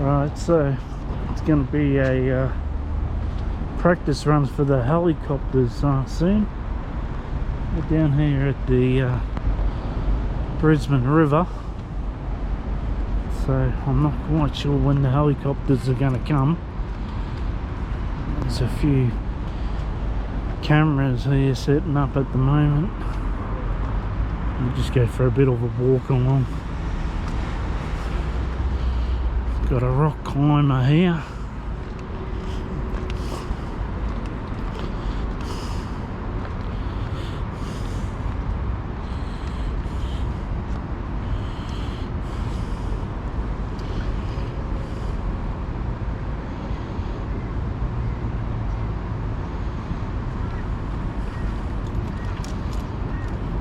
Right, so it's going to be a practice run for the helicopters soon. We're down here at the Brisbane River, so I'm not quite sure when the helicopters are going to come. There's a few cameras here setting up at the moment. We'll just go for a bit of a walk along. Got a rock climber here.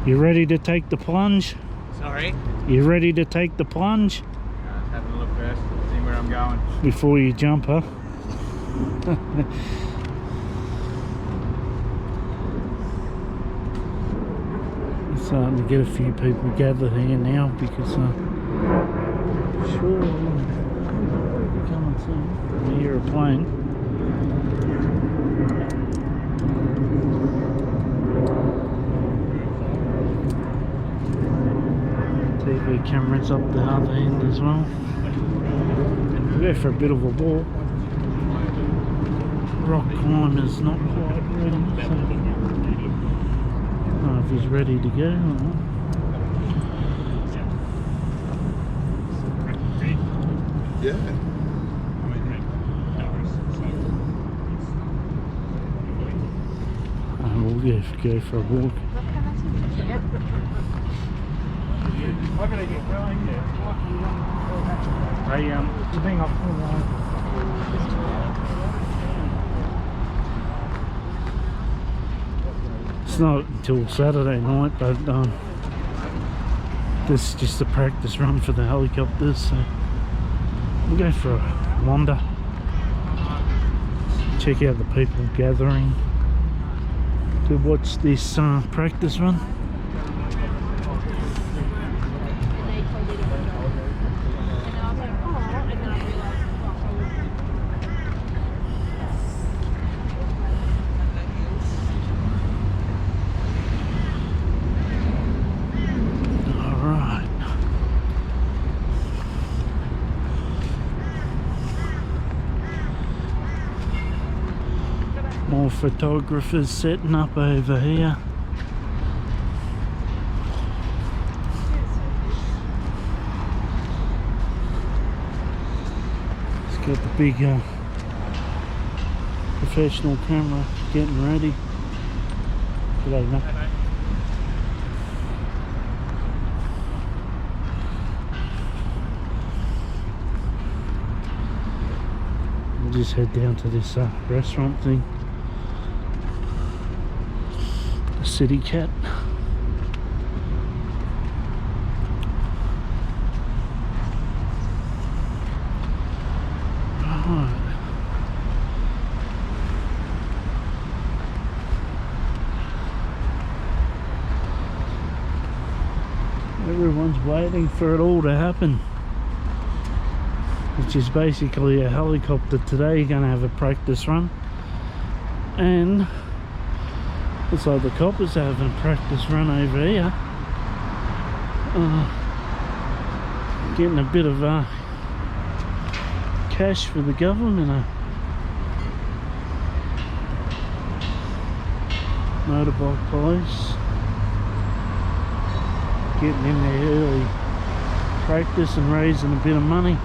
You ready to take the plunge? Sorry? You ready to take the plunge? Having a look first, see where I'm going. Before you jump, huh? Starting to get a few people gathered here now because sure we're coming soon. I hear a plane. TV cameras up the other end as well. We'll go for a bit of a walk. Rock climber's not quite ready, so I don't know if he's ready to go or not. Yeah. We'll go for a walk. It's not until Saturday night, but this is just a practice run for the helicopters, so we'll go for a wander, check out the people gathering to watch this practice run. More photographers setting up over here. It's got the big professional camera getting ready. G'day, mate. We'll just head down to this restaurant thing. City Cat. Right. Everyone's waiting for it all to happen, which is basically a helicopter today going to have a practice run, and looks like the coppers are having a practice run over here. Getting a bit of cash for the government. Motorbike police getting in there early practice and raising a bit of money.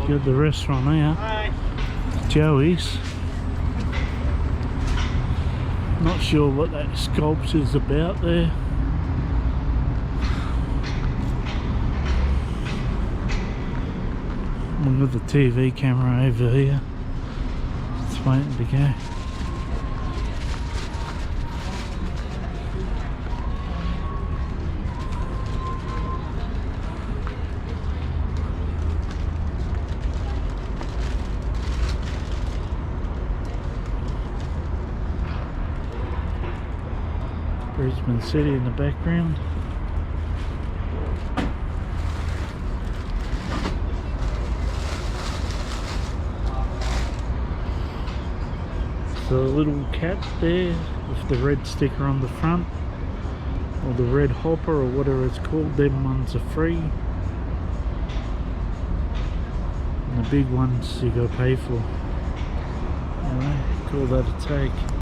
Got the restaurant here. Hi. Joey's. Not sure what that sculpture's about there. We've got the TV camera over here. It's waiting to go. Brisbane City in the background. The little cat there with the red sticker on the front, or the red hopper or whatever it's called, them ones are free, and the big ones you gotta pay for. Anyway, call that a take.